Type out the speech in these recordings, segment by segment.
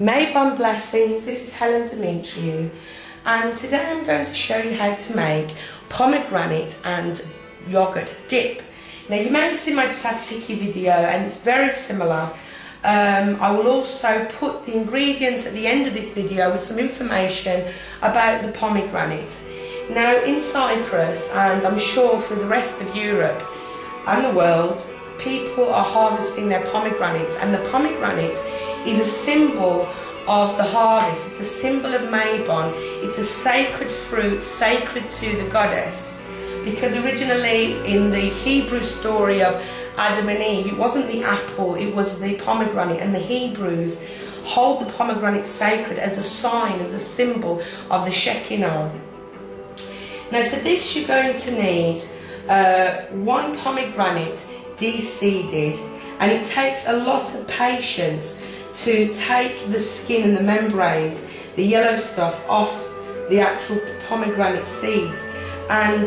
Mabon blessings, this is Helen Demetriou, and today I'm going to show you how to make pomegranate and yogurt dip. Now you may have seen my tzatziki video and it's very similar. I will also put the ingredients at the end of this video with some information about the pomegranate. Now in Cyprus, and I'm sure for the rest of Europe and the world, people are harvesting their pomegranates, and the pomegranate is a symbol of the harvest. It's a symbol of Mabon. It's a sacred fruit, sacred to the goddess, because originally in the Hebrew story of Adam and Eve, it wasn't the apple, it was the pomegranate, and the Hebrews hold the pomegranate sacred as a sign, as a symbol of the Shekinah. Now for this you're going to need one pomegranate de-seeded, and it takes a lot of patience to take the skin and the membranes, the yellow stuff, off the actual pomegranate seeds. And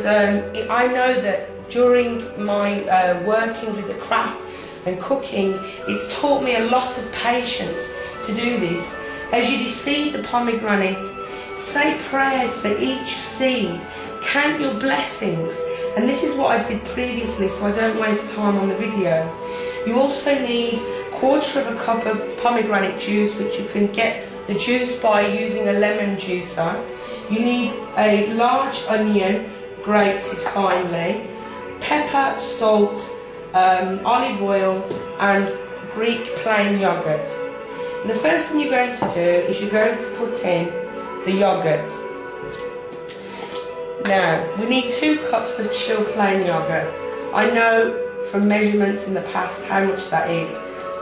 I know that during my working with the craft and cooking, it's taught me a lot of patience to do this. As you de-seed the pomegranate, say prayers for each seed, count your blessings, and this is what I did previously so I don't waste time on the video. You also need 1/4 of a cup of pomegranate juice, which you can get the juice by using a lemon juicer. You need a large onion grated finely, pepper, salt, olive oil and Greek plain yogurt. The first thing you're going to do is you're going to put in the yogurt. Now we need 2 cups of chill plain yogurt. I know from measurements in the past how much that is,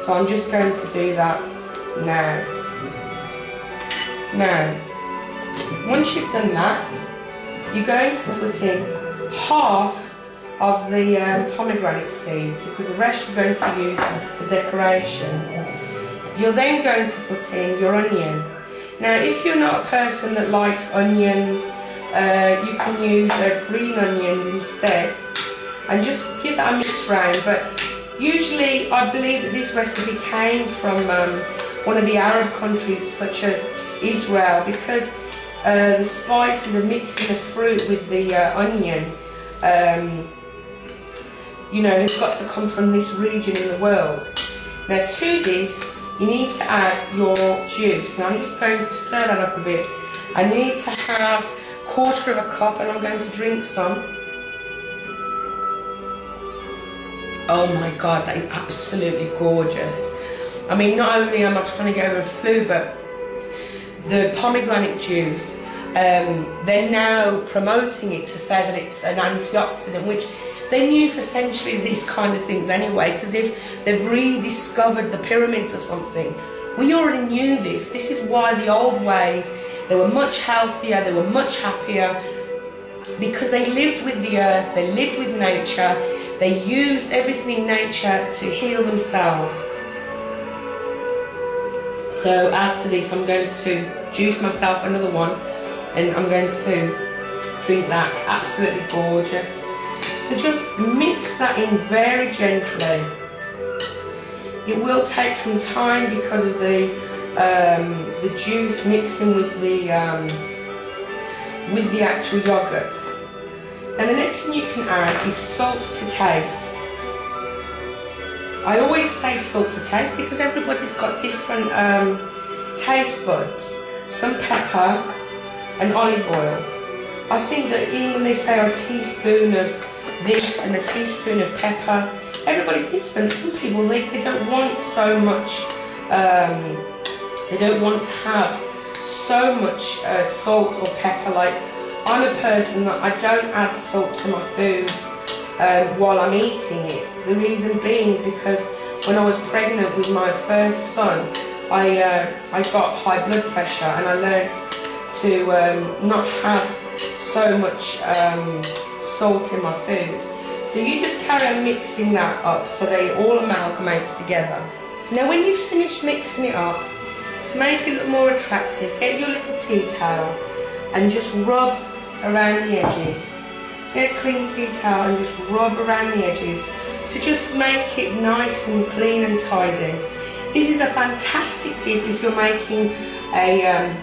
so I'm just going to do that now. Now, once you've done that, you're going to put in half of the pomegranate seeds, because the rest you're going to use for decoration. You're then going to put in your onion. Now, if you're not a person that likes onions, you can use green onions instead, and just give that a mix round. But usually I believe that this recipe came from one of the Arab countries such as Israel, because the spices of mixing the fruit with the onion, you know, it's got to come from this region in the world. Now to this you need to add your juice. Now I'm just going to stir that up a bit. I need to have 1/4 of a cup, and I'm going to drink some. Oh my God, that is absolutely gorgeous. I mean, not only am I trying to get over a flu, but the pomegranate juice, they're now promoting it to say that it's an antioxidant, which they knew for centuries these kind of things anyway. It's as if they've rediscovered the pyramids or something. We already knew this. This is why the old ways, they were much healthier, they were much happier, because they lived with the earth, they lived with nature, they used everything in nature to heal themselves. So after this I'm going to juice myself another one, and I'm going to drink that. Absolutely gorgeous. So just mix that in very gently. It will take some time because of the juice mixing with the actual yogurt. And the next thing you can add is salt to taste. I always say salt to taste because everybody's got different taste buds. Some pepper and olive oil. I think that even when they say a teaspoon of this and a teaspoon of pepper, everybody's different. Some people, they don't want so much, they don't want to have so much salt or pepper. Like, I'm a person that I don't add salt to my food while I'm eating it. The reason being is because when I was pregnant with my first son, I got high blood pressure, and I learnt to not have so much salt in my food. So you just carry on mixing that up so they all amalgamate together. Now when you've finished mixing it up, to make it look more attractive, get your little tea towel and just rub around the edges. Get a clean tea towel and just rub around the edges to just make it nice and clean and tidy. This is a fantastic dip if you're making a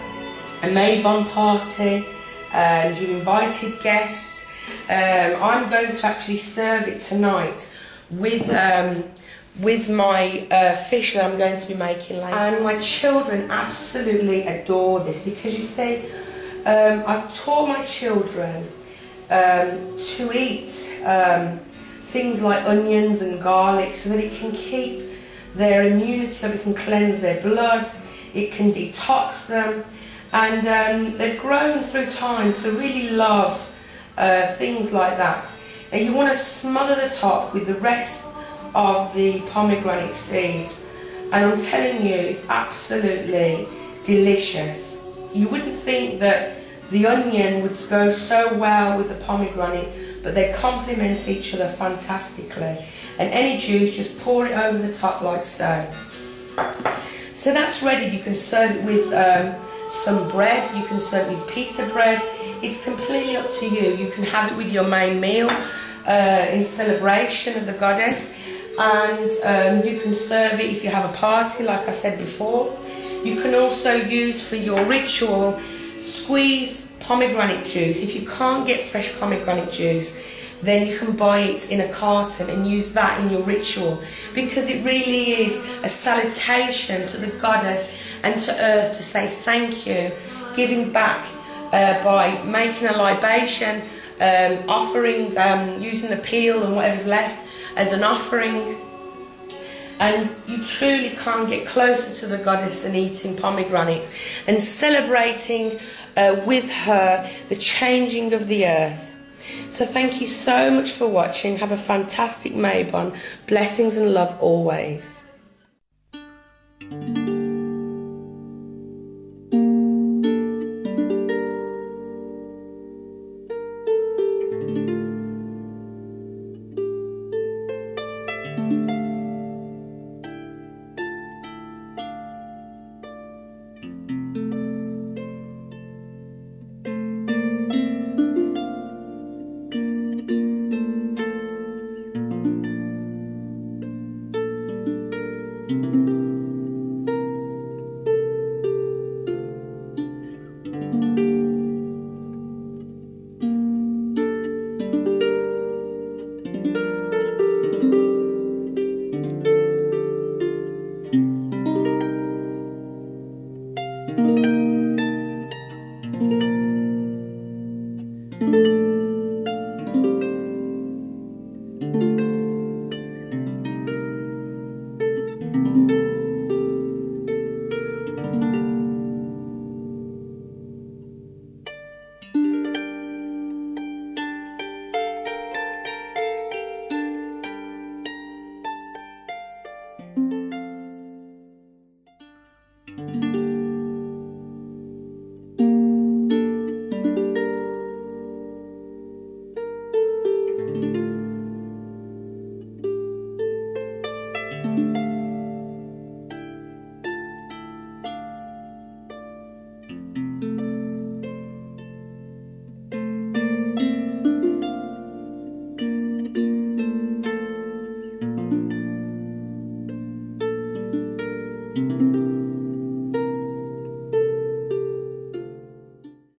Mabon party and you invited guests. I'm going to actually serve it tonight with my fish that I'm going to be making later. And my children absolutely adore this because, you see, I've taught my children to eat things like onions and garlic so that it can keep their immunity, so it can cleanse their blood, it can detox them, and they've grown through time to really love things like that. And you want to smother the top with the rest of the pomegranate seeds, and I'm telling you, it's absolutely delicious. You wouldn't think that the onion would go so well with the pomegranate, but they complement each other fantastically. And any juice, just pour it over the top like so. So that's ready. You can serve it with some bread, you can serve it with pizza bread. It's completely up to you. You can have it with your main meal in celebration of the goddess, and you can serve it if you have a party, like I said before. You can also use for your ritual, squeeze pomegranate juice. If you can't get fresh pomegranate juice, then you can buy it in a carton and use that in your ritual, because it really is a salutation to the goddess and to earth to say thank you, giving back by making a libation, offering, using the peel and whatever's left as an offering. And you truly can't get closer to the goddess than eating pomegranate and celebrating with her the changing of the earth. So thank you so much for watching. Have a fantastic Mabon. Blessings and love always.